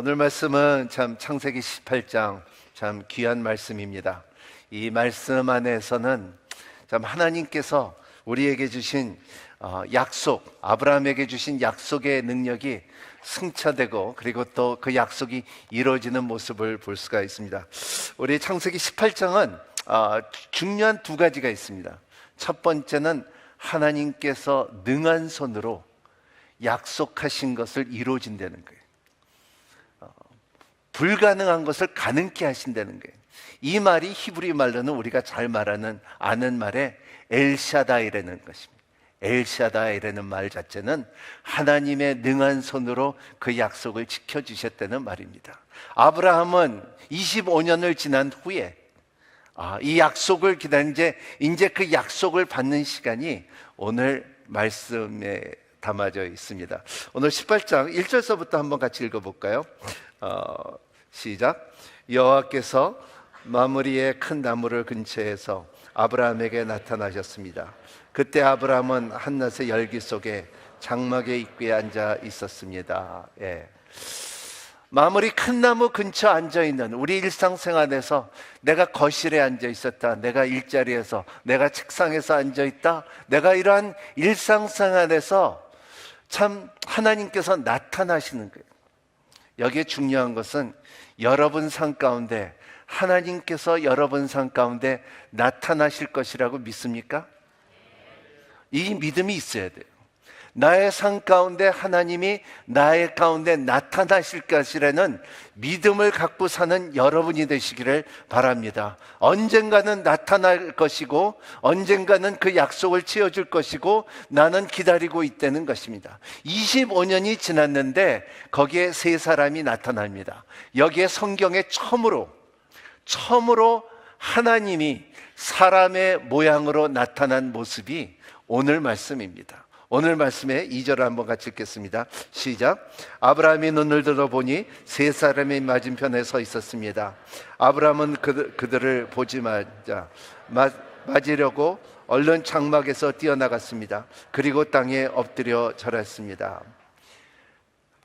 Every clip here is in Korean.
오늘 말씀은 참 창세기 18장 참 귀한 말씀입니다. 이 말씀 안에서는 참 하나님께서 우리에게 주신 약속, 아브라함에게 주신 약속의 능력이 승차되고 그리고 또 그 약속이 이루어지는 모습을 볼 수가 있습니다. 우리 창세기 18장은 중요한 두 가지가 있습니다. 첫 번째는 하나님께서 능한 손으로 약속하신 것을 이루어진다는 거예요. 불가능한 것을 가능케 하신다는 거예요. 이 말이 히브리 말로는 우리가 잘 아는 말에 엘샤다이라는 것입니다. 엘샤다이라는 말 자체는 하나님의 능한 손으로 그 약속을 지켜주셨다는 말입니다. 아브라함은 25년을 지난 후에 이 약속을 기다린 이제 그 약속을 받는 시간이 오늘 말씀에 담아져 있습니다. 오늘 18장 1절서부터 한번 같이 읽어볼까요? 시작. 여호와께서 마므리의 큰 나무를 근처에서 아브라함에게 나타나셨습니다. 그때 아브라함은 한낮의 열기 속에 장막의 입구에 앉아 있었습니다. 마므리 큰 나무 근처 앉아있는 우리 일상생활에서 내가 거실에 앉아 있었다, 내가 일자리에서, 내가 책상에서 앉아 있다, 내가 이러한 일상생활에서 참 하나님께서 나타나시는 거예요. 여기에 중요한 것은 여러분 삶 가운데 하나님께서 여러분 삶 가운데 나타나실 것이라고 믿습니까? 이 믿음이 있어야 돼요. 나의 삶 가운데 하나님이 나의 가운데 나타나실 것이라는 믿음을 갖고 사는 여러분이 되시기를 바랍니다. 언젠가는 나타날 것이고 언젠가는 그 약속을 채워줄 것이고 나는 기다리고 있다는 것입니다. 25년이 지났는데 거기에 세 사람이 나타납니다. 여기에 성경에 처음으로 하나님이 사람의 모양으로 나타난 모습이 오늘 말씀입니다. 오늘 말씀의 2절을 한번 같이 읽겠습니다. 시작. 아브라함이 눈을 들어보니 세 사람이 맞은편에 서 있었습니다. 아브라함은 그들을 보지마자 맞으려고 얼른 장막에서 뛰어나갔습니다. 그리고 땅에 엎드려 절했습니다.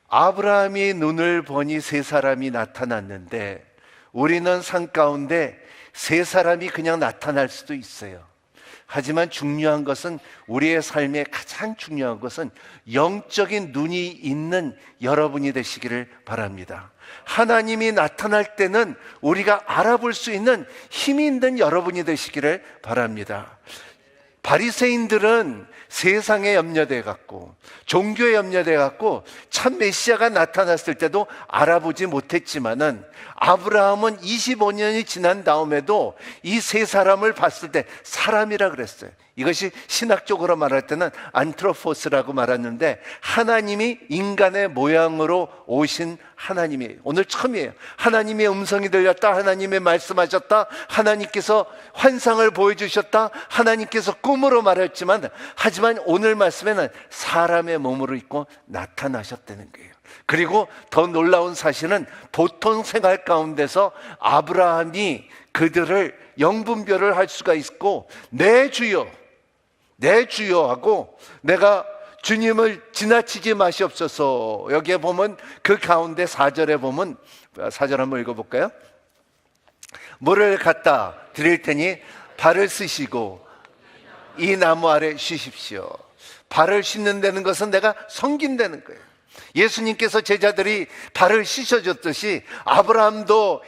아브라함이 눈을 보니 세 사람이 나타났는데 우리는 산 가운데 세 사람이 그냥 나타날 수도 있어요. 하지만 중요한 것은 우리의 삶에 가장 중요한 것은 영적인 눈이 있는 여러분이 되시기를 바랍니다. 하나님이 나타날 때는 우리가 알아볼 수 있는 힘이 있는 여러분이 되시기를 바랍니다. 바리새인들은 세상에 염려돼 갖고 종교에 염려돼 갖고 참 메시아가 나타났을 때도 알아보지 못했지만은 아브라함은 25년이 지난 다음에도 이 세 사람을 봤을 때 사람이라 그랬어요. 이것이 신학적으로 말할 때는 안트로포스라고 말하는데 하나님이 인간의 모양으로 오신 하나님이에요. 오늘 처음이에요. 하나님의 음성이 들렸다, 하나님의 말씀하셨다, 하나님께서 환상을 보여주셨다, 하나님께서 꿈으로 말했지만 하지만 오늘 말씀에는 사람의 몸으로 있고 나타나셨다는 거예요. 그리고 더 놀라운 사실은 보통 생활 가운데서 아브라함이 그들을 영분별을 할 수가 있고 내 주여 하고 내가 주님을 지나치지 마시옵소서. 여기에 보면 그 가운데 4절에 보면 4절 한번 읽어볼까요? 물을 갖다 드릴 테니 발을 쓰시고 이 나무 아래 쉬십시오. 발을 씻는다는 것은 내가 섬긴다는 거예요. 예수님께서 제자들이 발을 씻어줬듯이 아브라함도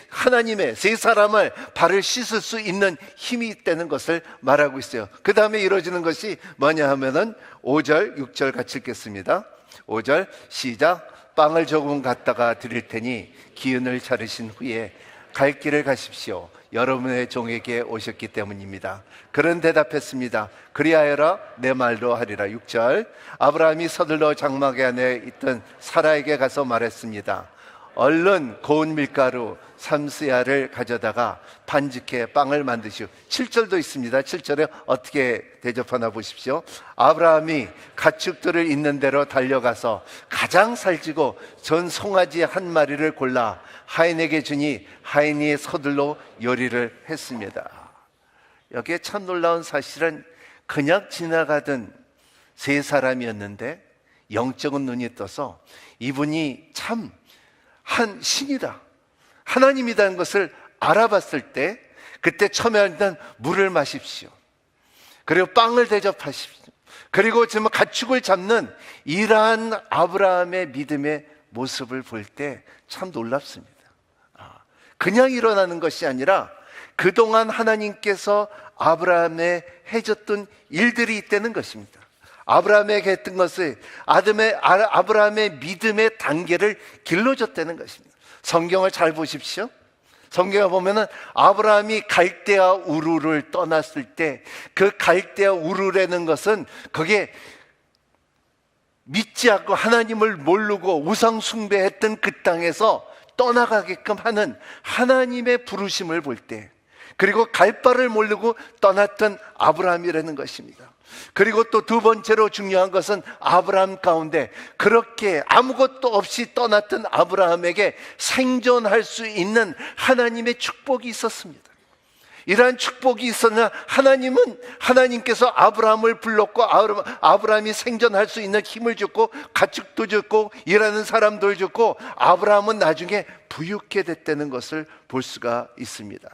하나님의 세 사람을 발을 씻을 수 있는 힘이 있다는 것을 말하고 있어요. 그 다음에 이루어지는 것이 뭐냐 하면은 5절, 6절 같이 읽겠습니다. 5절 시작. 빵을 조금 갖다가 드릴 테니 기운을 차리신 후에 갈 길을 가십시오. 여러분의 종에게 오셨기 때문입니다. 그런 대답했습니다. 그리하여라 내 말로 하리라. 6절 아브라함이 서둘러 장막 안에 있던 사라에게 가서 말했습니다. 얼른 고운 밀가루 3스야를 가져다가 반죽해 빵을 만드시오. 7절도 있습니다. 7절에 어떻게 대접하나 보십시오. 아브라함이 가축들을 있는 대로 달려가서 가장 살찌고 전 송아지 한 마리를 골라 하인에게 주니 하인이 서둘러 요리를 했습니다. 여기에 참 놀라운 사실은 그냥 지나가던 세 사람이었는데 영적인 눈이 떠서 이분이 참 한 신이다, 하나님이라는 것을 알아봤을 때 그때 처음에 일단 물을 마십시오. 그리고 빵을 대접하십시오. 그리고 지금 가축을 잡는 이러한 아브라함의 믿음의 모습을 볼 때 참 놀랍습니다. 그냥 일어나는 것이 아니라 그동안 하나님께서 아브라함에 해줬던 일들이 있다는 것입니다. 아브라함에게 했던 것을 아브라함의 믿음의 단계를 길러줬다는 것입니다. 성경을 잘 보십시오. 성경에 보면은 아브라함이 갈대아 우르를 떠났을 때 그 갈대아 우르라는 것은 그게 믿지 않고 하나님을 모르고 우상 숭배했던 그 땅에서 떠나가게끔 하는 하나님의 부르심을 볼 때, 그리고 갈 바를 모르고 떠났던 아브라함이라는 것입니다. 그리고 또 두 번째로 중요한 것은 아브라함 가운데 그렇게 아무것도 없이 떠났던 아브라함에게 생존할 수 있는 하나님의 축복이 있었습니다. 이러한 축복이 있었나 하나님께서 아브라함을 불렀고 아브라함이 생존할 수 있는 힘을 줬고 가축도 줬고 일하는 사람들 줬고 아브라함은 나중에 부유케 됐다는 것을 볼 수가 있습니다.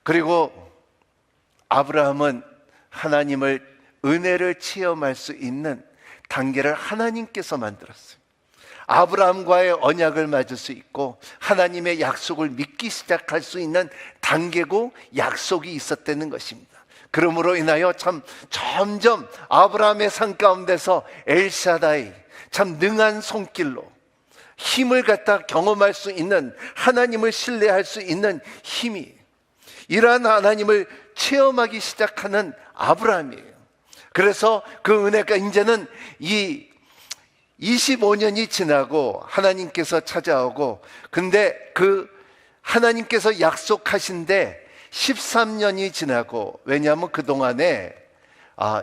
그리고 아브라함은 하나님을 은혜를 체험할 수 있는 단계를 하나님께서 만들었어요. 아브라함과의 언약을 맺을 수 있고 하나님의 약속을 믿기 시작할 수 있는 단계고 약속이 있었다는 것입니다. 그러므로 인하여 참 점점 아브라함의 삶 가운데서 엘샤다이, 참 능한 손길로 힘을 갖다 경험할 수 있는, 하나님을 신뢰할 수 있는 힘이, 이러한 하나님을 체험하기 시작하는 아브라함이에요. 그래서 그 은혜가 이제는 이 25년이 지나고 하나님께서 찾아오고, 근데 그 하나님께서 약속하신데 13년이 지나고, 왜냐하면 그동안에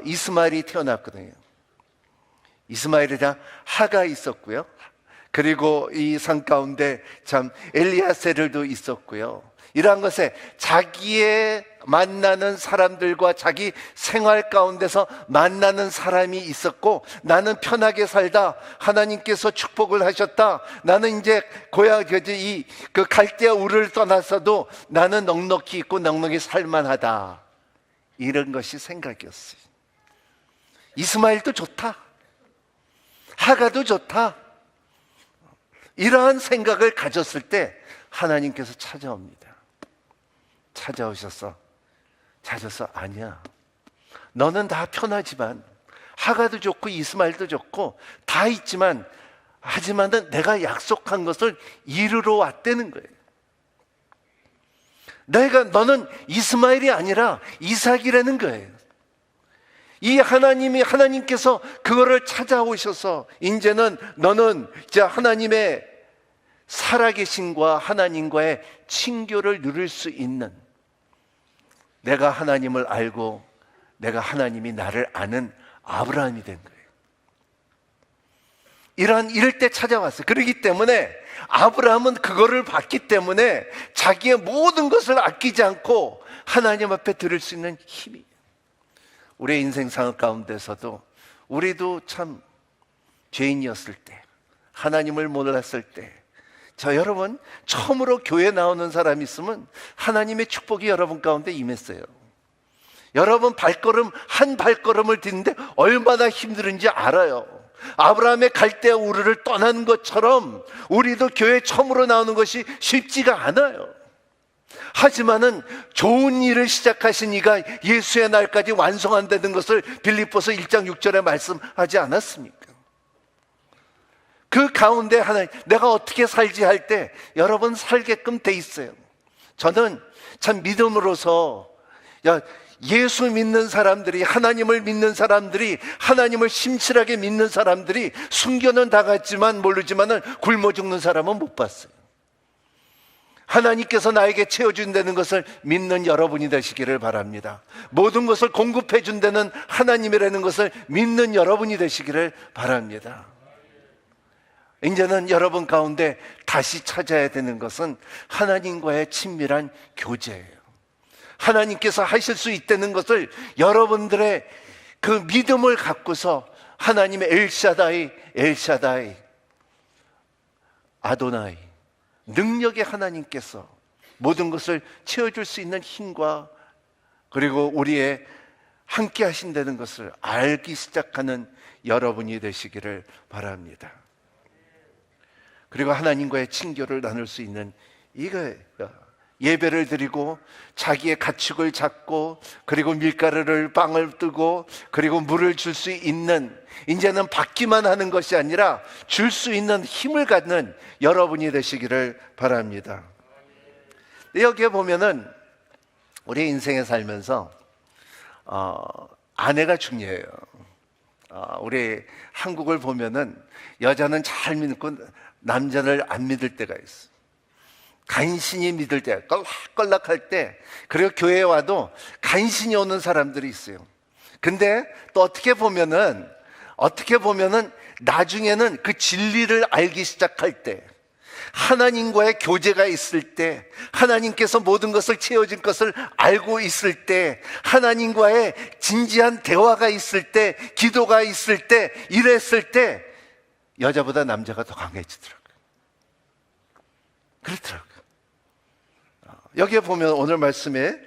이스마엘이 태어났거든요. 이스마엘이랑 하가 있었고요. 그리고 이 산 가운데 참 엘리야세를도 있었고요. 이러한 것에 자기의 만나는 사람들과 자기 생활 가운데서 만나는 사람이 있었고, 나는 편하게 살다, 하나님께서 축복을 하셨다, 나는 이제 그 갈대아 우르를 떠나서도 나는 넉넉히 있고 넉넉히 살만하다, 이런 것이 생각이었어요. 이스마엘도 좋다, 하가도 좋다, 이러한 생각을 가졌을 때 하나님께서 찾아오셔서 아니야, 너는 다 편하지만, 하가도 좋고 이스마엘도 좋고 다 있지만, 하지만은 내가 약속한 것을 이루러 왔다는 거예요. 너는 이스마엘이 아니라 이삭이라는 거예요. 이 하나님께서 그거를 찾아오셔서 이제는 너는 이제 하나님의 살아계신과 하나님과의 친교를 누릴 수 있는, 내가 하나님을 알고 내가 하나님이 나를 아는 아브라함이 된 거예요. 이럴 때 찾아왔어요. 그렇기 때문에 아브라함은 그거를 봤기 때문에 자기의 모든 것을 아끼지 않고 하나님 앞에 드릴 수 있는 힘이, 우리의 인생상 가운데서도 우리도 참 죄인이었을 때, 하나님을 몰랐을 때, 여러분 처음으로 교회 나오는 사람이 있으면 하나님의 축복이 여러분 가운데 임했어요. 여러분 한 발걸음을 딛는데 얼마나 힘든지 알아요. 아브라함의 갈대아 우르를 떠난 것처럼 우리도 교회 처음으로 나오는 것이 쉽지가 않아요. 하지만은 좋은 일을 시작하신 이가 예수의 날까지 완성한다는 것을 빌립보서 1장 6절에 말씀하지 않았습니까? 그 가운데 내가 어떻게 살지 할 때 여러분 살게끔 돼 있어요. 저는 참 믿음으로서 예수 믿는 사람들이, 하나님을 믿는 사람들이, 하나님을 심실하게 믿는 사람들이 순교는 다 갔지만 모르지만은 굶어 죽는 사람은 못 봤어요. 하나님께서 나에게 채워준다는 것을 믿는 여러분이 되시기를 바랍니다. 모든 것을 공급해 준다는 하나님이라는 것을 믿는 여러분이 되시기를 바랍니다. 이제는 여러분 가운데 다시 찾아야 되는 것은 하나님과의 친밀한 교제예요. 하나님께서 하실 수 있다는 것을 여러분들의 그 믿음을 갖고서 하나님의 엘샤다이 아도나이, 능력의 하나님께서 모든 것을 채워줄 수 있는 힘과 그리고 우리의 함께 하신다는 것을 알기 시작하는 여러분이 되시기를 바랍니다. 그리고 하나님과의 친교를 나눌 수 있는 이거예요. 예배를 드리고 자기의 가축을 잡고 그리고 밀가루를 빵을 뜨고 그리고 물을 줄 수 있는, 이제는 받기만 하는 것이 아니라 줄 수 있는 힘을 갖는 여러분이 되시기를 바랍니다. 여기에 보면은 우리 인생에 살면서 아내가 중요해요. 우리 한국을 보면은 여자는 잘 믿고 남자를 안 믿을 때가 있어. 간신히 믿을 때, 껄락껄락할 때, 그리고 교회에 와도 간신히 오는 사람들이 있어요. 근데 또 어떻게 보면은 나중에는 그 진리를 알기 시작할 때, 하나님과의 교제가 있을 때, 하나님께서 모든 것을 채워줄 것을 알고 있을 때, 하나님과의 진지한 대화가 있을 때, 기도가 있을 때, 이랬을 때 여자보다 남자가 더 강해지더라고요. 그렇더라고요. 여기에 보면 오늘 말씀에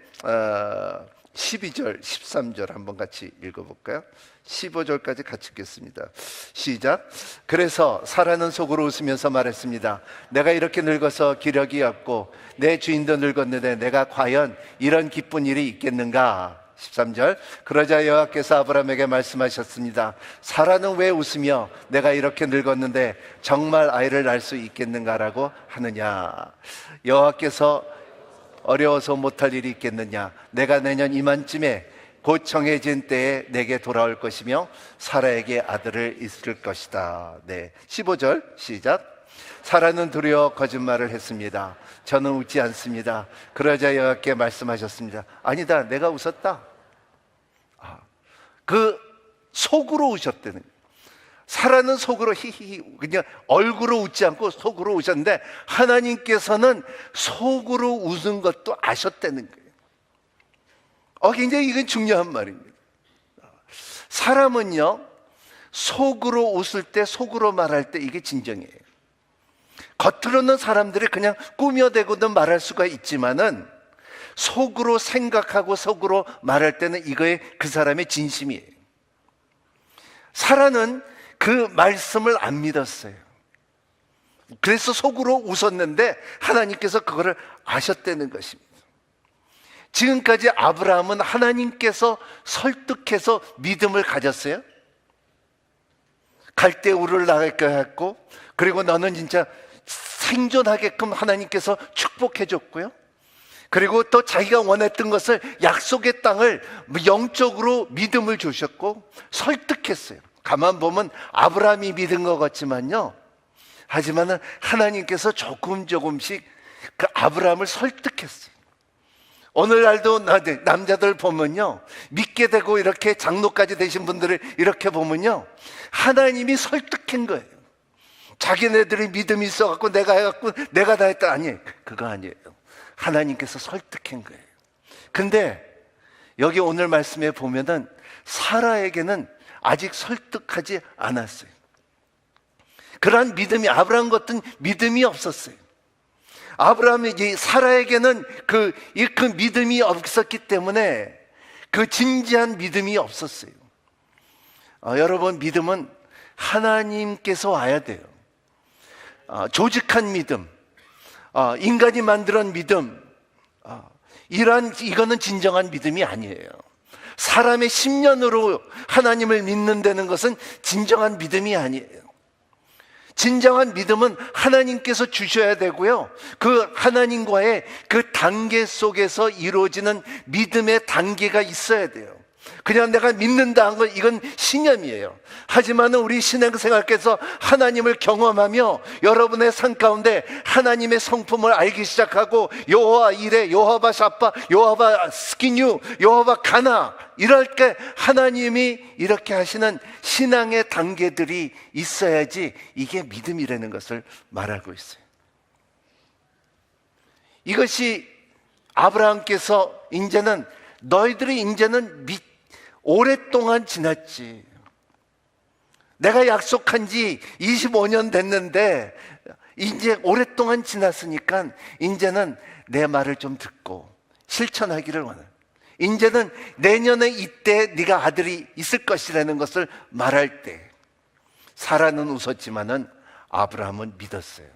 12절, 13절 한번 같이 읽어볼까요? 15절까지 같이 읽겠습니다. 시작. 그래서 사라는 속으로 웃으면서 말했습니다. 내가 이렇게 늙어서 기력이 없고 내 주인도 늙었는데 내가 과연 이런 기쁜 일이 있겠는가? 13절. 그러자 여호와께서 아브라함에게 말씀하셨습니다. 사라는 왜 웃으며 내가 이렇게 늙었는데 정말 아이를 낳을 수 있겠는가라고 하느냐? 여호와께서 어려워서 못할 일이 있겠느냐? 내가 내년 이맘쯤에 곧 정해진 때에 내게 돌아올 것이며 사라에게 아들을 있을 것이다. 네, 15절 시작. 사라는 두려워 거짓말을 했습니다. 저는 웃지 않습니다. 그러자 여호와께 말씀하셨습니다. 아니다, 내가 웃었다. 그 속으로 우셨다는 거예요. 사라는 속으로 히히히 그냥 얼굴로 웃지 않고 속으로 우셨는데 하나님께서는 속으로 웃은 것도 아셨다는 거예요. 굉장히 이건 중요한 말입니다. 사람은요, 속으로 웃을 때, 속으로 말할 때 이게 진정이에요. 겉으로는 사람들이 그냥 꾸며대고도 말할 수가 있지만은 속으로 생각하고 속으로 말할 때는 이거에 그 사람의 진심이에요. 사라는 그 말씀을 안 믿었어요. 그래서 속으로 웃었는데 하나님께서 그거를 아셨다는 것입니다. 지금까지 아브라함은 하나님께서 설득해서 믿음을 가졌어요. 갈대우를 나갈까 했고, 그리고 너는 진짜 생존하게끔 하나님께서 축복해 줬고요. 그리고 또 자기가 원했던 것을, 약속의 땅을 영적으로 믿음을 주셨고 설득했어요. 가만 보면 아브라함이 믿은 것 같지만요, 하지만은 하나님께서 조금씩 그 아브라함을 설득했어요. 오늘날도 남자들 보면요, 믿게 되고 이렇게 장로까지 되신 분들을 이렇게 보면요, 하나님이 설득한 거예요. 자기네들이 믿음이 있어갖고 내가 해갖고 내가 다 했다. 아니에요. 그거 아니에요. 하나님께서 설득한 거예요. 근데 여기 오늘 말씀에 보면은 사라에게는 아직 설득하지 않았어요. 그러한 믿음이, 아브라함 같은 믿음이 없었어요. 아브라함이, 사라에게는 그 믿음이 없었기 때문에 그 진지한 믿음이 없었어요. 여러분, 믿음은 하나님께서 와야 돼요. 조직한 믿음, 인간이 만들어낸 믿음, 이거는 진정한 믿음이 아니에요. 사람의 심년으로 하나님을 믿는다는 것은 진정한 믿음이 아니에요. 진정한 믿음은 하나님께서 주셔야 되고요, 그 하나님과의 그 단계 속에서 이루어지는 믿음의 단계가 있어야 돼요. 그냥 내가 믿는다 한 건 이건 신념이에요. 하지만 우리 신앙생활께서 하나님을 경험하며 여러분의 삶 가운데 하나님의 성품을 알기 시작하고, 여호와 이레, 여호와 샤파, 여호와 스키뉴, 여호와 가나, 이럴 때 하나님이 이렇게 하시는 신앙의 단계들이 있어야지 이게 믿음이라는 것을 말하고 있어요. 이것이 아브라함께서 이제는 너희들이 이제는 오랫동안 지났지, 내가 약속한 지 25년 됐는데 이제 오랫동안 지났으니까 이제는 내 말을 좀 듣고 실천하기를 원해. 이제는 내년에 이때 네가 아들이 있을 것이라는 것을 말할 때 사라는 웃었지만은 아브라함은 믿었어요.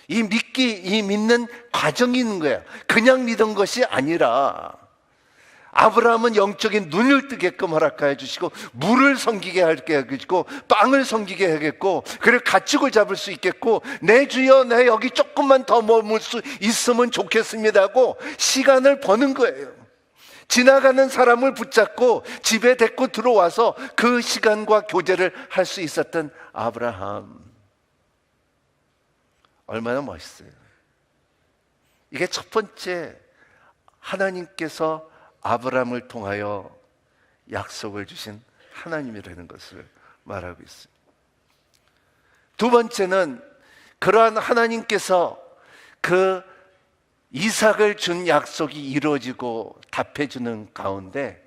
이 믿는 과정이 있는 거야. 그냥 믿은 것이 아니라 아브라함은 영적인 눈을 뜨게끔 허락하여 주시고 물을 섬기게 하게 해주시고 빵을 섬기게 하겠고 그리고 가축을 잡을 수 있겠고 내 주여 내 여기 조금만 더 머물 수 있으면 좋겠습니다 하고 시간을 버는 거예요. 지나가는 사람을 붙잡고 집에 데리고 들어와서 그 시간과 교제를 할 수 있었던 아브라함, 얼마나 멋있어요. 이게 첫 번째, 하나님께서 아브라함을 통하여 약속을 주신 하나님이라는 것을 말하고 있습니다. 두 번째는 그러한 하나님께서 그 이삭을 준 약속이 이루어지고 답해주는 가운데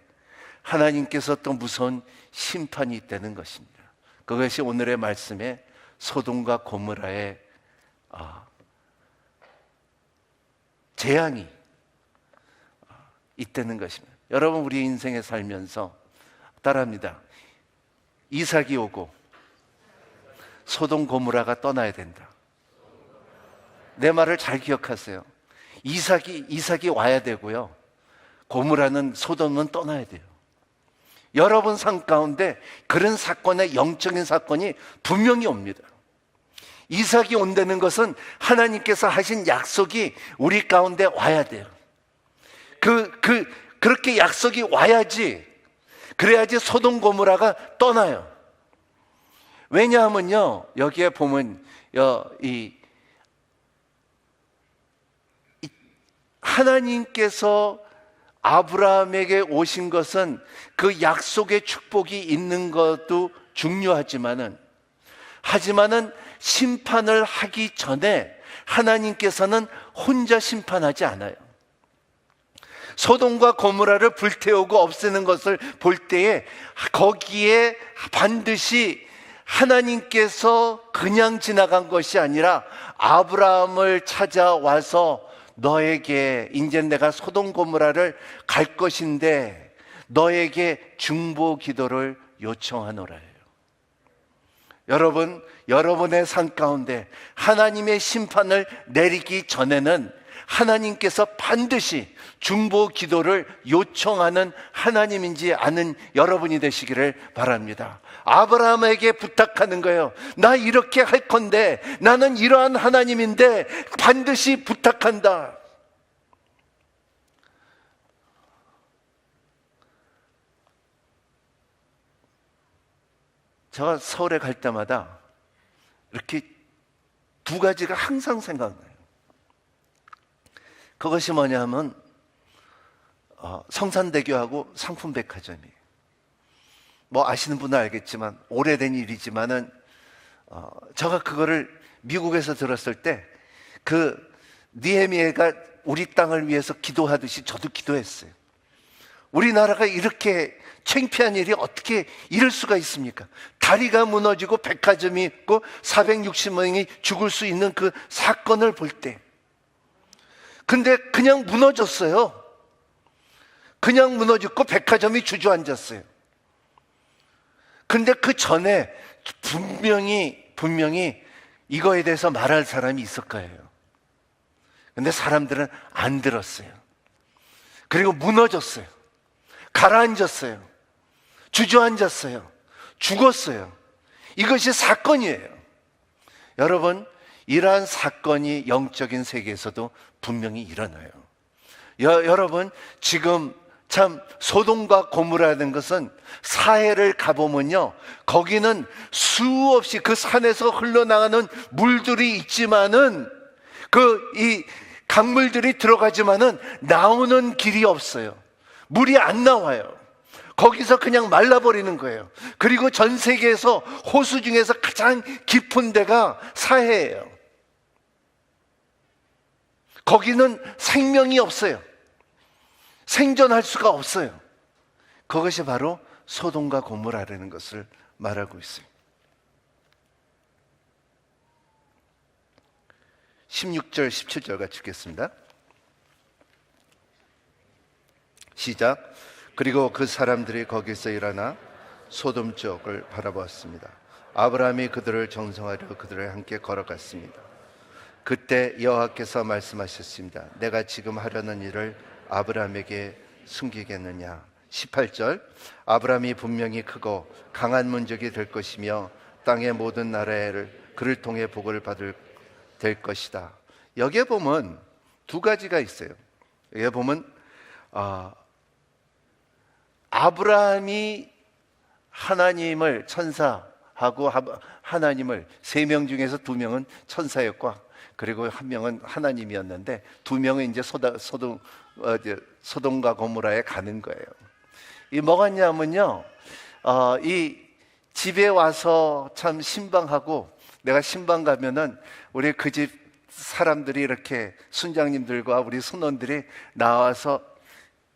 하나님께서 또 무서운 심판이 있다는 것입니다. 그것이 오늘의 말씀에 소돔과 고모라의 재앙이 있다는 것입니다. 여러분, 우리 인생에 살면서 따라합니다. 이삭이 오고 소돔 고모라가 떠나야 된다. 내 말을 잘 기억하세요. 이삭이 와야 되고요, 고모라는 소돔은 떠나야 돼요. 여러분 삶 가운데 그런 사건의 영적인 사건이 분명히 옵니다. 이삭이 온다는 것은 하나님께서 하신 약속이 우리 가운데 와야 돼요. 그렇게 약속이 와야지, 그래야지 소돔 고모라가 떠나요. 왜냐하면요, 여기에 보면 하나님께서 아브라함에게 오신 것은 그 약속의 축복이 있는 것도 중요하지만은 심판을 하기 전에 하나님께서는 혼자 심판하지 않아요. 소돔과 고모라를 불태우고 없애는 것을 볼 때에 거기에 반드시 하나님께서 그냥 지나간 것이 아니라 아브라함을 찾아와서 너에게 이제 내가 소돔 고모라를 갈 것인데 너에게 중보 기도를 요청하노라예요. 여러분, 여러분의 삶 가운데 하나님의 심판을 내리기 전에는 하나님께서 반드시 중보 기도를 요청하는 하나님인지 아는 여러분이 되시기를 바랍니다. 아브라함에게 부탁하는 거예요. 나 이렇게 할 건데, 나는 이러한 하나님인데 반드시 부탁한다. 제가 서울에 갈 때마다 이렇게 두 가지가 항상 생각나요. 그것이 뭐냐면 성산대교하고 상품백화점이에요. 뭐 아시는 분은 알겠지만 오래된 일이지만은 제가 그거를 미국에서 들었을 때 그 느헤미야가 우리 땅을 위해서 기도하듯이 저도 기도했어요. 우리나라가 이렇게 창피한 일이 어떻게 이럴 수가 있습니까? 다리가 무너지고 백화점이 있고 460명이 죽을 수 있는 그 사건을 볼 때, 근데 그냥 무너졌어요. 그냥 무너졌고 백화점이 주저앉았어요. 근데 그 전에 분명히 이거에 대해서 말할 사람이 있을 거예요. 근데 사람들은 안 들었어요. 그리고 무너졌어요. 가라앉았어요. 주저앉았어요. 죽었어요. 이것이 사건이에요. 여러분, 이러한 사건이 영적인 세계에서도 분명히 일어나요. 여러분, 지금 참 소돔과 고모라는 것은 사해를 가보면요, 거기는 수없이 그 산에서 흘러나가는 물들이 있지만은 이 강물들이 들어가지만은 나오는 길이 없어요. 물이 안 나와요. 거기서 그냥 말라버리는 거예요. 그리고 전 세계에서 호수 중에서 가장 깊은 데가 사해예요. 거기는 생명이 없어요. 생존할 수가 없어요. 그것이 바로 소돔과 고모라라는 것을 말하고 있어요. 16절 17절 같이 읽겠습니다. 시작. 그리고 그 사람들이 거기서 일어나 소돔 쪽을 바라보았습니다. 아브라함이 그들을 정성하려 그들을 함께 걸어갔습니다. 그때 여호와께서 말씀하셨습니다. 내가 지금 하려는 일을 아브라함에게 숨기겠느냐. 18절. 아브라함이 분명히 크고 강한 민족이 될 것이며 땅의 모든 나라를 그를 통해 복을 될 것이다. 여기에 보면 두 가지가 있어요. 여기에 보면 아브라함이 하나님을 천사하고 하나님을 3명 중에서 2명은 천사였고 그리고 1명은 하나님이었는데 2명은 이제 소돔과 고모라에 가는 거예요. 이 뭐겠냐면요, 이 집에 와서 참 신방하고, 내가 신방 가면은 우리 그 집 사람들이 이렇게 순장님들과 우리 손원들이 나와서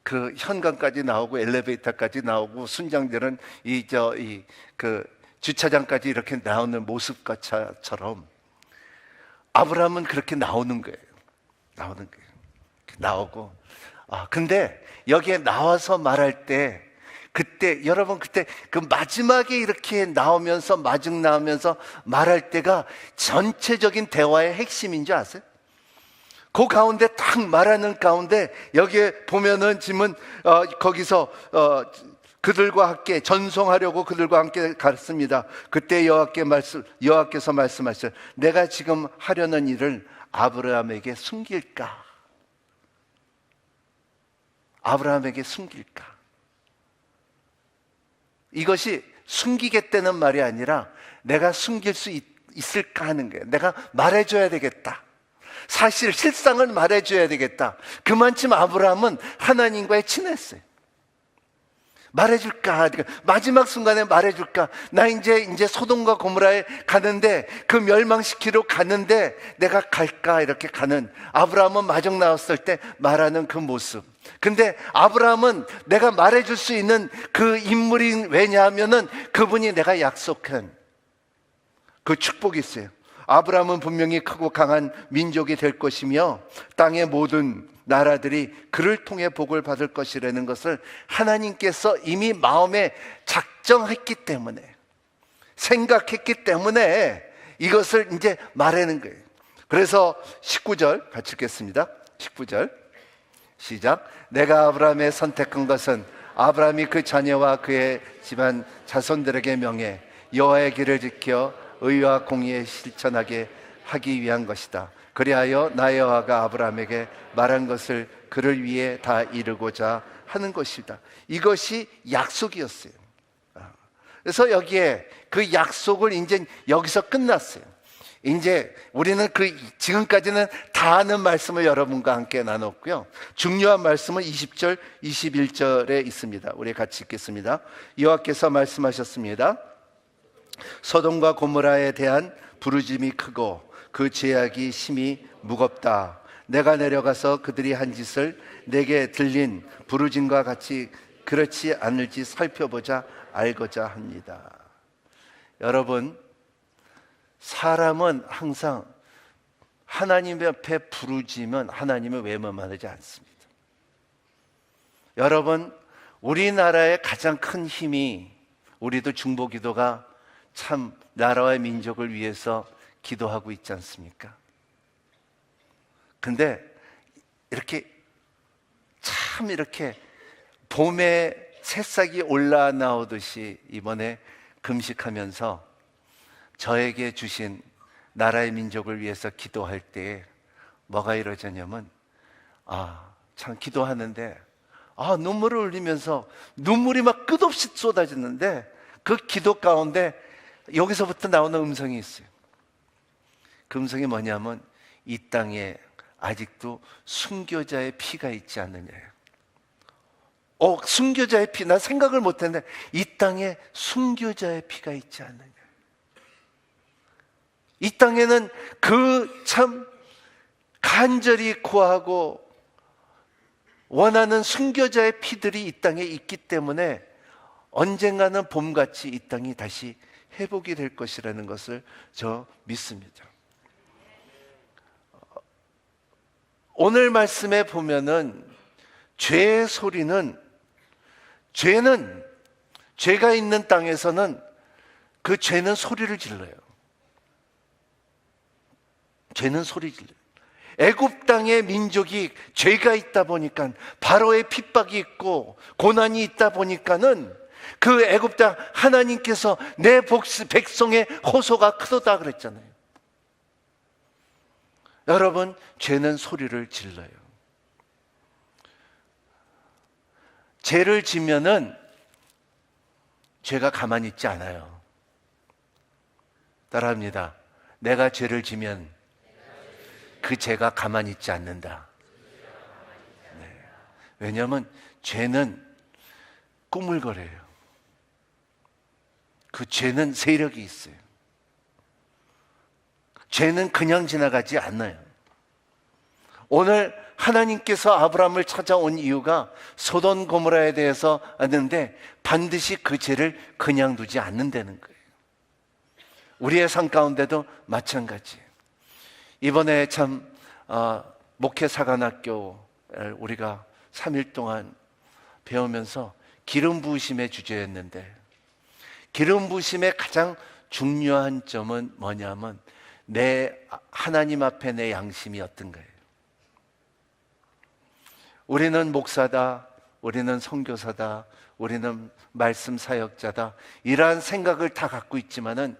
그 현관까지 나오고 엘리베이터까지 나오고 순장들은 그 주차장까지 이렇게 나오는 모습처럼 아브라함은 그렇게 나오는 거예요. 나오고. 근데 여기에 나와서 말할 때 그때 여러분 그때 그 마지막에 이렇게 나오면서 마중 나오면서 말할 때가 전체적인 대화의 핵심인 줄 아세요? 그 가운데 딱 말하는 가운데 여기에 보면은 지금 거기서 그들과 함께 전송하려고 그들과 함께 갔습니다. 그때 여호와께서 말씀하셨어요. 내가 지금 하려는 일을 아브라함에게 숨길까? 아브라함에게 숨길까? 이것이 숨기겠다는 말이 아니라 내가 숨길 수 있을까 하는 거예요. 내가 말해줘야 되겠다. 사실 실상을 말해줘야 되겠다. 그만큼 아브라함은 하나님과의 친했어요. 말해줄까? 마지막 순간에 말해줄까? 나 이제 소돔과 고모라에 가는데 그 멸망시키러 가는데 내가 갈까? 이렇게 가는 아브라함은 마중 나왔을 때 말하는 그 모습. 근데 아브라함은 내가 말해줄 수 있는 그 인물이 왜냐하면은 그분이 내가 약속한 그 축복이 있어요. 아브라함은 분명히 크고 강한 민족이 될 것이며 땅의 모든 나라들이 그를 통해 복을 받을 것이라는 것을 하나님께서 이미 마음에 작정했기 때문에, 생각했기 때문에 이것을 이제 말하는 거예요. 그래서 19절 같이 읽겠습니다. 19절 시작. 내가 아브라함의 선택한 것은 아브라함이 그 자녀와 그의 집안 자손들에게 명해 여호와의 길을 지켜 의와 공의에 실천하게 하기 위한 것이다. 그리하여 나 여호와가 아브라함에게 말한 것을 그를 위해 다 이루고자 하는 것이다. 이것이 약속이었어요. 그래서 여기에 그 약속을 이제 여기서 끝났어요. 이제 우리는 지금까지는 다 아는 말씀을 여러분과 함께 나눴고요. 중요한 말씀은 20절, 21절에 있습니다. 우리 같이 읽겠습니다. 여호와께서 말씀하셨습니다. 소돔과 고모라에 대한 부르짐이 크고 그 죄악이 심히 무겁다. 내가 내려가서 그들이 한 짓을 내게 들린 부르짐과 같이 그렇지 않을지 살펴보자 알고자 합니다. 여러분, 사람은 항상 하나님 앞에 부르짖으면 하나님을 외면하지 않습니다. 여러분, 우리나라의 가장 큰 힘이, 우리도 중보기도가 참 나라와 민족을 위해서 기도하고 있지 않습니까? 근데 이렇게 봄에 새싹이 올라 나오듯이 이번에 금식하면서 저에게 주신 나라의 민족을 위해서 기도할 때에 뭐가 이루어졌냐면 참 기도하는데 눈물을 흘리면서 눈물이 막 끝없이 쏟아지는데 그 기도 가운데 여기서부터 나오는 음성이 있어요. 그 음성이 뭐냐면 이 땅에 아직도 순교자의 피가 있지 않느냐예요. 순교자의 피, 난 생각을 못했는데 이 땅에 순교자의 피가 있지 않느냐. 이 땅에는 그 참 간절히 구하고 원하는 순교자의 피들이 이 땅에 있기 때문에 언젠가는 봄같이 이 땅이 다시 회복이 될 것이라는 것을 저 믿습니다. 오늘 말씀에 보면은 죄의 소리는, 죄가 있는 땅에서는 그 죄는 소리를 질러요. 죄는 소리 질러요. 애굽 땅의 민족이 죄가 있다 보니까, 바로의 핍박이 있고 고난이 있다 보니까는 그 애굽 땅 하나님께서 내 백성의 호소가 크도다 그랬잖아요. 여러분, 죄는 소리를 질러요. 죄를 지면은 죄가 가만히 있지 않아요. 따라합니다. 내가 죄를 지면 그 죄가 가만히 있지 않는다. 네. 왜냐하면 죄는 꾸물거려요. 그 죄는 세력이 있어요. 죄는 그냥 지나가지 않아요. 오늘 하나님께서 아브라함을 찾아온 이유가 소돔 고모라에 대해서 아는데 반드시 그 죄를 그냥 두지 않는다는 거예요. 우리의 삶 가운데도 마찬가지예요. 이번에 참 목회사관학교 우리가 3일 동안 배우면서 기름 부으심의 주제였는데, 기름 부으심의 가장 중요한 점은 뭐냐면 내 하나님 앞에 내 양심이 어떤 거예요. 우리는 목사다, 우리는 선교사다, 우리는 말씀 사역자다, 이러한 생각을 다 갖고 있지만은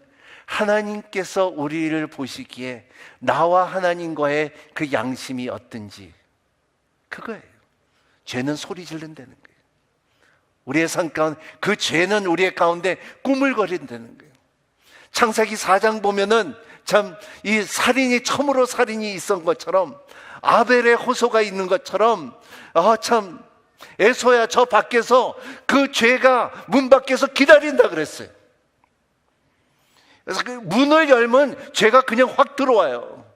하나님께서 우리를 보시기에 나와 하나님과의 그 양심이 어떤지, 그거예요. 죄는 소리 지른다는 거예요. 우리의 삶 가운데 그 죄는 우리의 가운데 꾸물거린다는 거예요. 창세기 4장 보면은 참 이 살인이 처음으로 살인이 있었던 것처럼, 아벨의 호소가 있는 것처럼, 참 에서야 저 밖에서 그 죄가 문 밖에서 기다린다 그랬어요. 그래서 그 문을 열면 죄가 그냥 확 들어와요.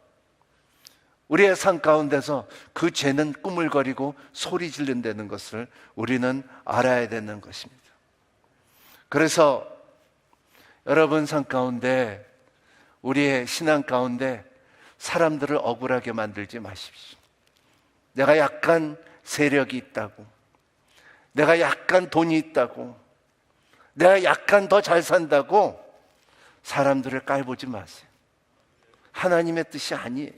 우리의 삶 가운데서 그 죄는 꾸물거리고 소리 지른다는 것을 우리는 알아야 되는 것입니다. 그래서 여러분 삶 가운데, 우리의 신앙 가운데 사람들을 억울하게 만들지 마십시오. 내가 약간 세력이 있다고, 내가 약간 돈이 있다고, 내가 약간 더 잘 산다고 사람들을 깔보지 마세요. 하나님의 뜻이 아니에요.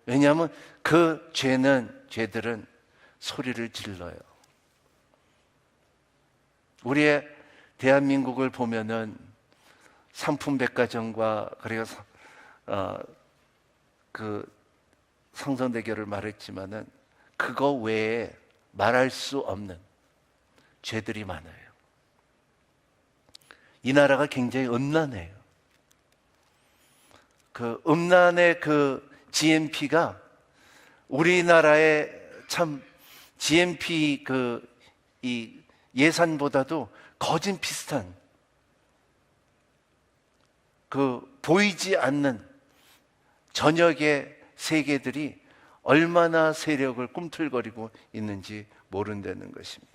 왜냐하면 그 죄들은 소리를 질러요. 우리의 대한민국을 보면은 상품백화점과, 그래서 그 성선대교를 말했지만은 그거 외에 말할 수 없는 죄들이 많아요. 이 나라가 굉장히 음란해요. 그 음란의 그 GNP가 우리나라의 참 GNP 이 예산보다도 거진 비슷한, 그 보이지 않는 전역의 세계들이 얼마나 세력을 꿈틀거리고 있는지 모른다는 것입니다.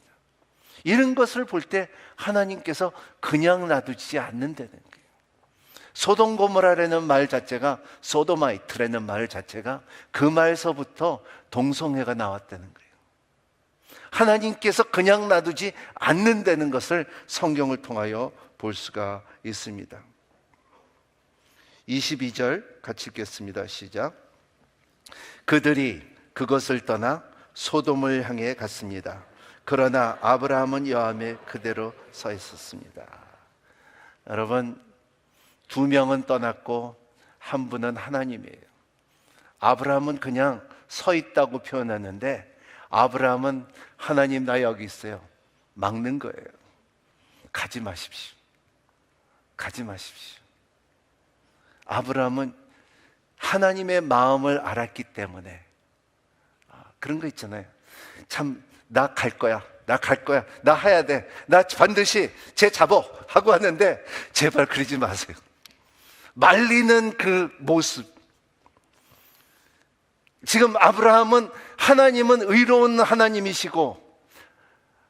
이런 것을 볼 때 하나님께서 그냥 놔두지 않는다는 거예요. 소돔 고모라라는 말 자체가, 소도마이트라는 말 자체가 그 말서부터 동성애가 나왔다는 거예요. 하나님께서 그냥 놔두지 않는다는 것을 성경을 통하여 볼 수가 있습니다. 22절 같이 읽겠습니다. 시작. 그들이 그것을 떠나 소돔을 향해 갔습니다. 그러나 아브라함은 여함에 그대로 서 있었습니다. 여러분, 2명은 떠났고 한 분은 하나님이에요. 아브라함은 그냥 서 있다고 표현하는데, 아브라함은 하나님 나 여기 있어요, 막는 거예요. 가지 마십시오. 가지 마십시오. 아브라함은 하나님의 마음을 알았기 때문에, 그런 거 있잖아요. 참 나 갈 거야, 나 갈 거야, 나 해야 돼, 나 반드시 쟤 잡어 하고 하는데, 제발 그러지 마세요. 말리는 그 모습. 지금 아브라함은, 하나님은 의로운 하나님이시고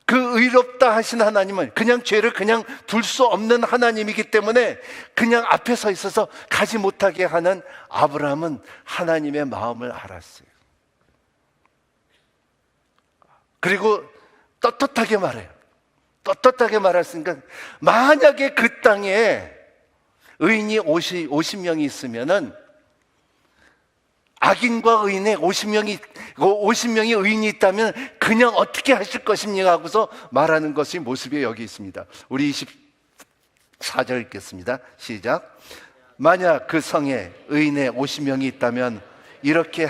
그 의롭다 하신 하나님은 그냥 죄를 그냥 둘 수 없는 하나님이기 때문에 그냥 앞에 서 있어서 가지 못하게 하는 아브라함은 하나님의 마음을 알았어요. 그리고 떳떳하게 말해요. 떳떳하게 말했으니까 만약에 그 땅에 의인이 50명이 있으면은 악인과 의인의 50명이 의인이 있다면 그냥 어떻게 하실 것입니까? 하고서 말하는 것이 모습이 여기 있습니다. 우리 24절 읽겠습니다. 시작. 만약 그 성에 의인의 50명이 있다면 이렇게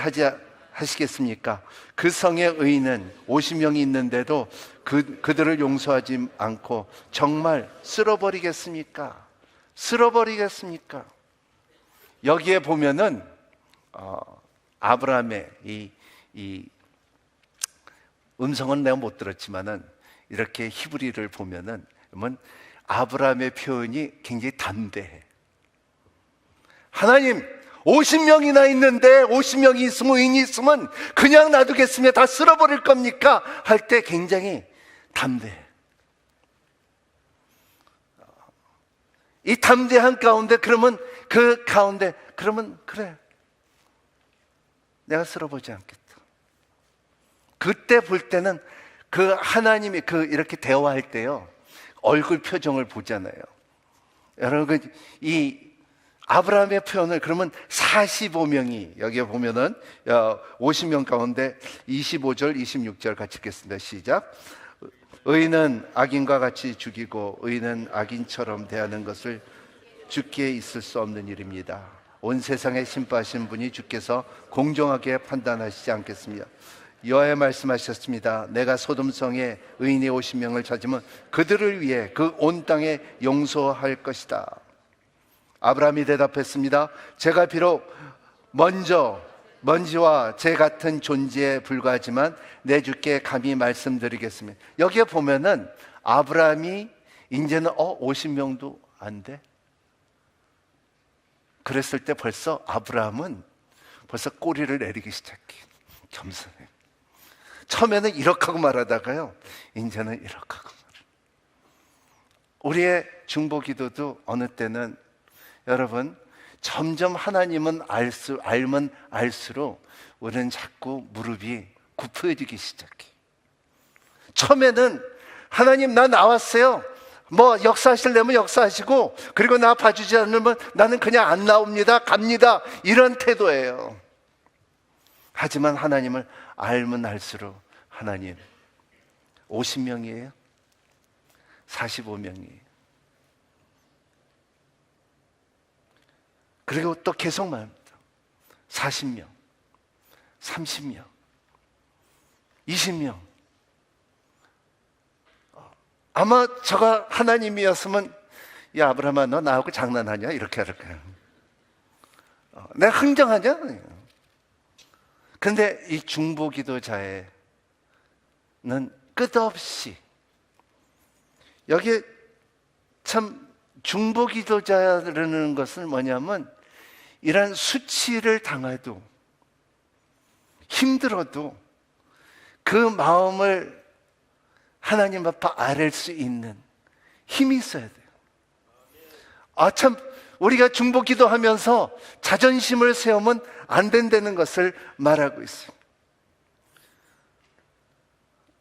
하시겠습니까? 그 성의 의인은 50명이 있는데도 그들을 용서하지 않고 정말 쓸어버리겠습니까? 쓸어버리겠습니까? 여기에 보면은 아브라함의 이 음성은 내가 못 들었지만은 이렇게 히브리를 보면은 아브라함의 표현이 굉장히 담대해. 하나님 50명이나 있는데 50명이 있으면 의인이 있으면 그냥 놔두겠으면 다 쓸어버릴 겁니까? 할 때 굉장히 담대해. 이 담대한 가운데 그러면 그래 내가 쓸어보지 않겠다. 그때 볼 때는 그 하나님이 이렇게 대화할 때요 얼굴 표정을 보잖아요. 여러분 이 아브라함의 표현을 그러면 45명이 여기에 보면은 50명 가운데 25절 26절 같이 읽겠습니다. 시작. 의인은 악인과 같이 죽이고 의인은 악인처럼 대하는 것을 주께 있을 수 없는 일입니다. 온 세상에 심판하신 분이 주께서 공정하게 판단하시지 않겠습니다. 여호와 말씀하셨습니다. 내가 소돔성에 의인이 50명을 찾으면 그들을 위해 그 온 땅에 용서할 것이다. 아브라함이 대답했습니다. 제가 비록 먼지와 재 같은 존재에 불과하지만 내 주께 감히 말씀드리겠습니다. 여기에 보면은 아브라함이 이제는 50명도 안 돼? 그랬을 때 아브라함은 벌써 꼬리를 내리기 시작해. 겸손해. 처음에는 이렇게 하고 말하다가요 이제는 이렇게 하고 말해. 우리의 중보 기도도 어느 때는 여러분 점점 하나님은 알면 알수록 우리는 자꾸 무릎이 굽어지기 시작해. 처음에는 하나님 나 나왔어요. 역사하시려면 역사하시고 그리고 나 봐주지 않으면 나는 그냥 안 나옵니다. 갑니다. 이런 태도예요. 하지만 하나님을 알면 알수록 하나님 50명이에요? 45명이에요? 그리고 또 계속 말합니다. 40명, 30명, 20명. 아마 저가 하나님이었으면 야 아브라함아 너 나하고 장난하냐? 이렇게 할 거야. 내가 흥정하냐? 근데 이 중보기도자에는 끝없이 여기에 참 중보기도자라는 것은 뭐냐면 이런 수치를 당해도 힘들어도 그 마음을 하나님 앞에 아랠 수 있는 힘이 있어야 돼요. 참 우리가 중보기도 하면서 자존심을 세우면 안 된다는 것을 말하고 있어요.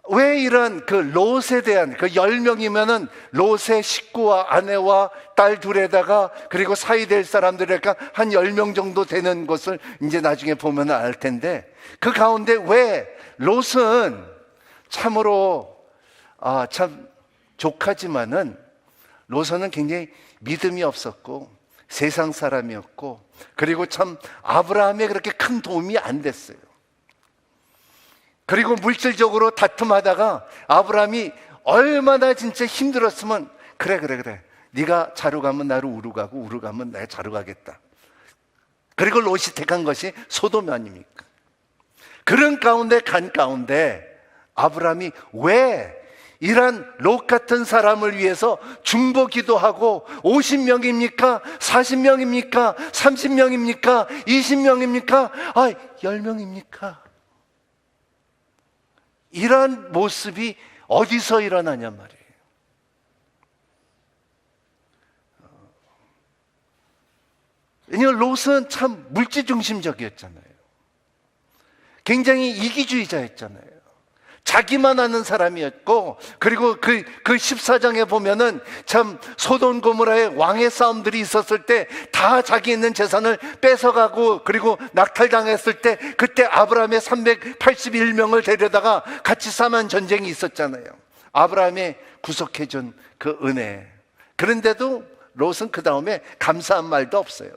왜 이런 롯에 대한 10명이면은 롯의 식구와 아내와 딸 둘에다가 그리고 사이 될 사람들에게 한 10명 정도 되는 것을 이제 나중에 보면 알 텐데 그 가운데 왜 롯은 참으로 참 족하지만은 롯은 굉장히 믿음이 없었고 세상 사람이었고 그리고 참 아브라함에 그렇게 큰 도움이 안 됐어요. 그리고 물질적으로 다툼하다가 아브라함이 얼마나 진짜 힘들었으면 그래 네가 자루 가면 나를 우루 가고 우루 가면 내가 자루 가겠다. 그리고 롯이 택한 것이 소돔이 아닙니까? 그런 가운데 간 가운데 아브라함이 왜 이런 롯 같은 사람을 위해서 중보 기도하고 50명입니까? 40명입니까? 30명입니까? 20명입니까? 10명입니까? 이런 모습이 어디서 일어나냐 말이에요. 왜냐하면 롯은 참 물질 중심적이었잖아요. 굉장히 이기주의자였잖아요. 자기만 아는 사람이었고, 그리고 그 14장에 보면은 참 소돔 고모라의 왕의 싸움들이 있었을 때 다 자기 있는 재산을 뺏어가고, 그리고 낙탈당했을 때 그때 아브라함의 381명을 데려다가 같이 싸만 전쟁이 있었잖아요. 아브라함이 구속해준 그 은혜. 그런데도 롯은 그 다음에 감사한 말도 없어요.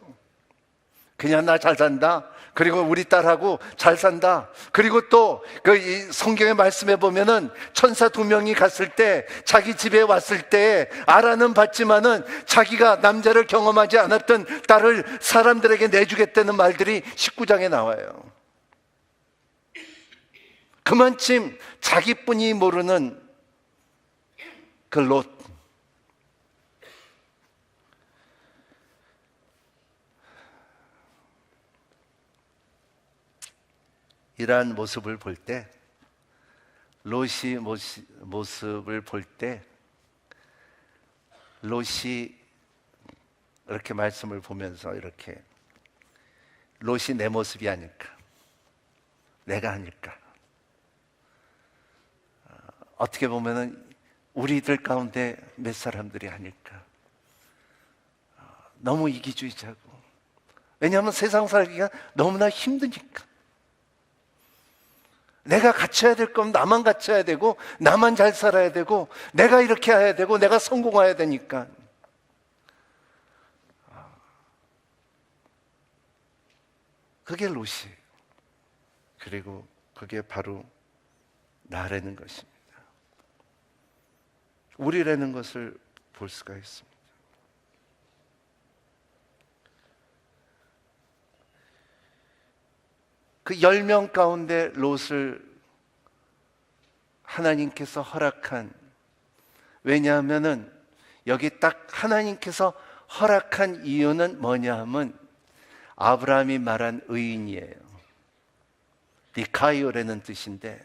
그냥 나 잘 산다, 그리고 우리 딸하고 잘 산다. 그리고 또 그 성경의 말씀에 보면은 천사 2명이 갔을 때, 자기 집에 왔을 때 알아는 봤지만은 자기가 남자를 경험하지 않았던 딸을 사람들에게 내주겠다는 말들이 19장에 나와요. 그만큼 자기뿐이 모르는 그 롯. 이러한 모습을 볼 때, 롯이 모습을 볼 때, 롯이 이렇게 말씀을 보면서 이렇게, 롯이 내 모습이 아닐까, 내가 아닐까. 어떻게 보면은 우리들 가운데 몇 사람들이 아닐까. 너무 이기주의자고, 왜냐하면 세상 살기가 너무나 힘드니까. 내가 갖춰야 될 건 나만 갖춰야 되고, 나만 잘 살아야 되고, 내가 이렇게 해야 되고, 내가 성공해야 되니까. 그게 롯이에요. 그리고 그게 바로 나라는 것입니다. 우리라는 것을 볼 수가 있습니다. 그 10명 가운데 롯을 하나님께서 허락한, 왜냐하면은 여기 딱 하나님께서 허락한 이유는 뭐냐 하면 아브라함이 말한 의인이에요. 디카이오라는 뜻인데,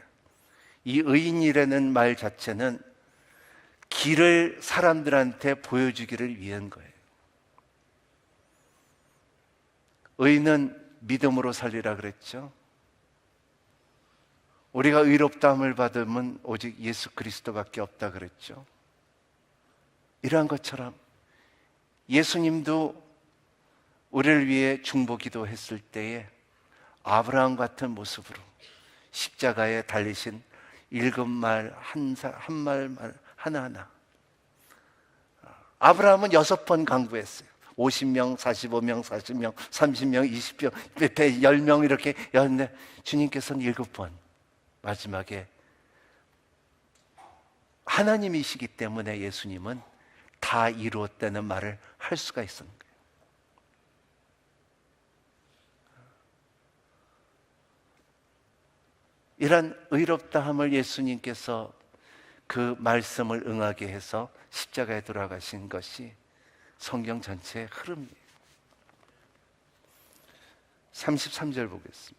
이 의인이라는 말 자체는 길을 사람들한테 보여주기를 위한 거예요. 의인은 믿음으로 살리라 그랬죠. 우리가 의롭다함을 받으면 오직 예수 그리스도밖에 없다 그랬죠. 이러한 것처럼 예수님도 우리를 위해 중보기도 했을 때에 아브라함 같은 모습으로 십자가에 달리신 일곱 말 한 말 하나하나. 아브라함은 6번 강구했어요. 50명, 45명, 40명, 30명, 20명, 10명 이렇게 했는데 주님께서는 7번 마지막에 하나님이시기 때문에 예수님은 다 이루었다는 말을 할 수가 있었는 거예요. 이런 의롭다함을 예수님께서 그 말씀을 응하게 해서 십자가에 돌아가신 것이 성경 전체의 흐름이에요. 33절 보겠습니다.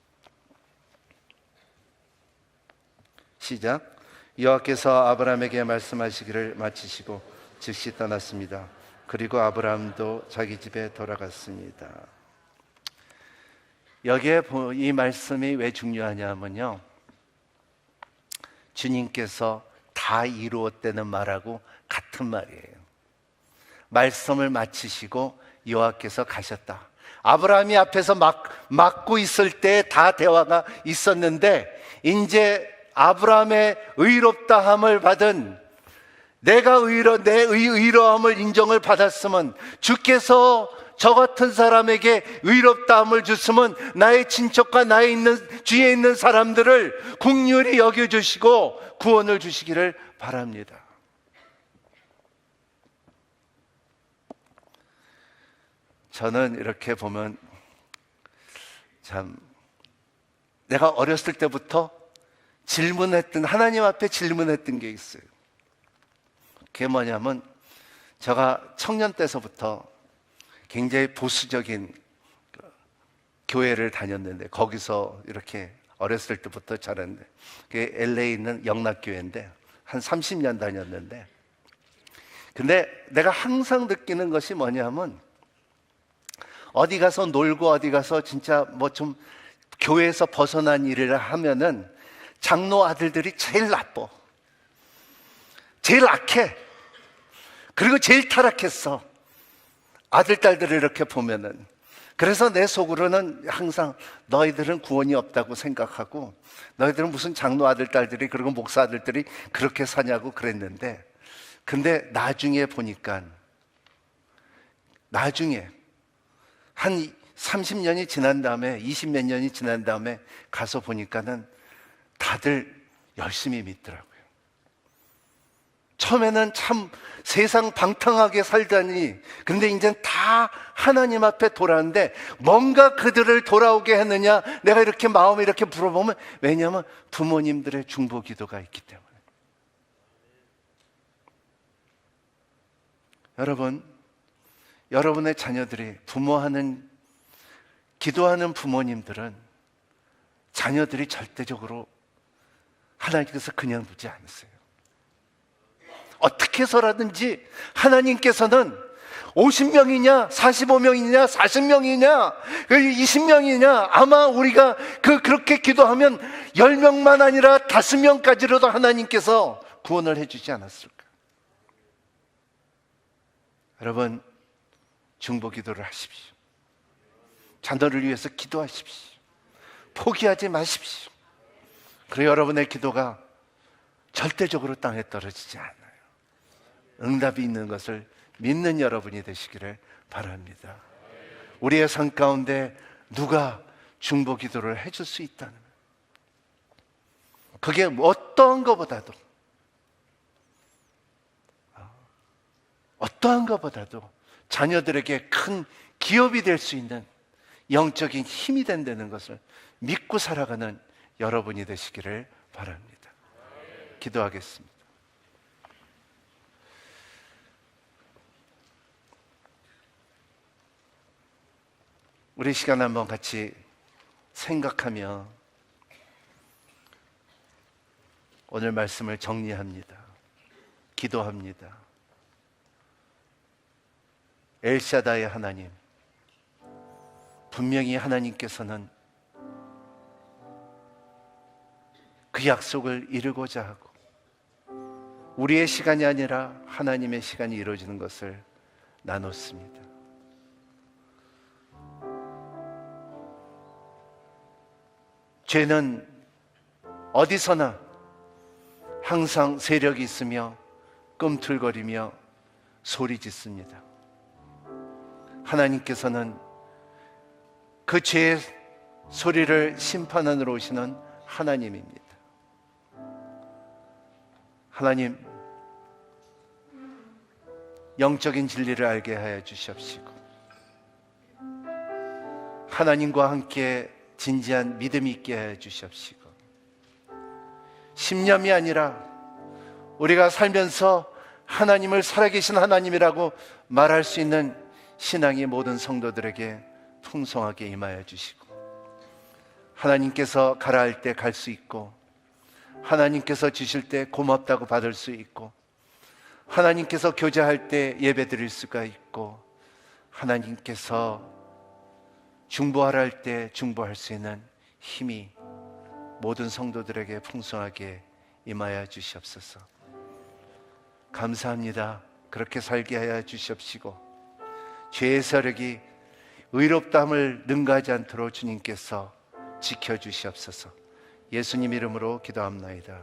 시작. 여호와께서 아브라함에게 말씀하시기를 마치시고 즉시 떠났습니다. 그리고 아브라함도 자기 집에 돌아갔습니다. 여기에 이 말씀이 왜 중요하냐면요, 주님께서 다 이루었다는 말하고 같은 말이에요. 말씀을 마치시고 여호와께서 가셨다. 아브라함이 앞에서 막고 있을 때 다 대화가 있었는데, 이제 아브라함의 의롭다함을 받은, 내 의로함을 인정을 받았으면, 주께서 저 같은 사람에게 의롭다함을 줬으면 나의 친척과 나의 주위에 있는 사람들을 긍휼히 여겨주시고 구원을 주시기를 바랍니다. 저는 이렇게 보면 참, 내가 어렸을 때부터 하나님 앞에 질문했던 게 있어요. 그게 뭐냐면, 제가 청년 때서부터 굉장히 보수적인 교회를 다녔는데, 거기서 이렇게 어렸을 때부터 자랐는데, 그게 LA에 있는 영락교회인데 한 30년 다녔는데, 근데 내가 항상 느끼는 것이 뭐냐면, 어디 가서 놀고 어디 가서 진짜 뭐 좀 교회에서 벗어난 일을 하면은 장로 아들들이 제일 나빠, 제일 악해, 그리고 제일 타락했어. 아들, 딸들을 이렇게 보면은. 그래서 내 속으로는 항상 너희들은 구원이 없다고 생각하고, 너희들은 무슨 장로 아들, 딸들이, 그리고 목사 아들들이 그렇게 사냐고 그랬는데, 근데 나중에 보니까, 나중에 한 30년이 지난 다음에, 20몇 년이 지난 다음에 가서 보니까는 다들 열심히 믿더라고요. 처음에는 참 세상 방탕하게 살다니, 근데 이제 다 하나님 앞에 돌아왔는데 뭔가 그들을 돌아오게 했느냐, 내가 이렇게 마음을 이렇게 물어보면, 왜냐하면 부모님들의 중보 기도가 있기 때문에. 여러분, 여러분의 자녀들이 기도하는 부모님들은 자녀들이 절대적으로 하나님께서 그냥 두지 않으세요. 어떻게 해서라든지 하나님께서는 50명이냐 45명이냐 40명이냐 20명이냐, 아마 우리가 그렇게 기도하면 10명만 아니라 5명까지라도 하나님께서 구원을 해주지 않았을까. 여러분, 중보 기도를 하십시오. 자녀를 위해서 기도하십시오. 포기하지 마십시오. 그리고 여러분의 기도가 절대적으로 땅에 떨어지지 않아요. 응답이 있는 것을 믿는 여러분이 되시기를 바랍니다. 우리의 삶 가운데 누가 중보 기도를 해줄 수 있다는, 그게 어떠한 것보다도 자녀들에게 큰 기업이 될 수 있는 영적인 힘이 된다는 것을 믿고 살아가는 여러분이 되시기를 바랍니다. 기도하겠습니다. 우리 시간 한번 같이 생각하며 오늘 말씀을 정리합니다. 기도합니다. 엘샤다의 하나님, 분명히 하나님께서는 그 약속을 이루고자 하고 우리의 시간이 아니라 하나님의 시간이 이루어지는 것을 나눴습니다. 죄는 어디서나 항상 세력이 있으며 꿈틀거리며 소리짓습니다. 하나님께서는 그 죄의 소리를 심판하러 오시는 하나님입니다. 하나님, 영적인 진리를 알게 하여 주시옵시고, 하나님과 함께 진지한 믿음이 있게 하여 주시옵시고, 신념이 아니라 우리가 살면서 하나님을 살아계신 하나님이라고 말할 수 있는 신앙이 모든 성도들에게 풍성하게 임하여 주시고, 하나님께서 가라 할 때 갈 수 있고, 하나님께서 주실 때 고맙다고 받을 수 있고, 하나님께서 교제할 때 예배 드릴 수가 있고, 하나님께서 중보하라 할 때 중보할 수 있는 힘이 모든 성도들에게 풍성하게 임하여 주시옵소서. 감사합니다. 그렇게 살게 하여 주시옵시고, 죄의 세력이 의롭다함을 능가하지 않도록 주님께서 지켜주시옵소서. 예수님 이름으로 기도합나이다.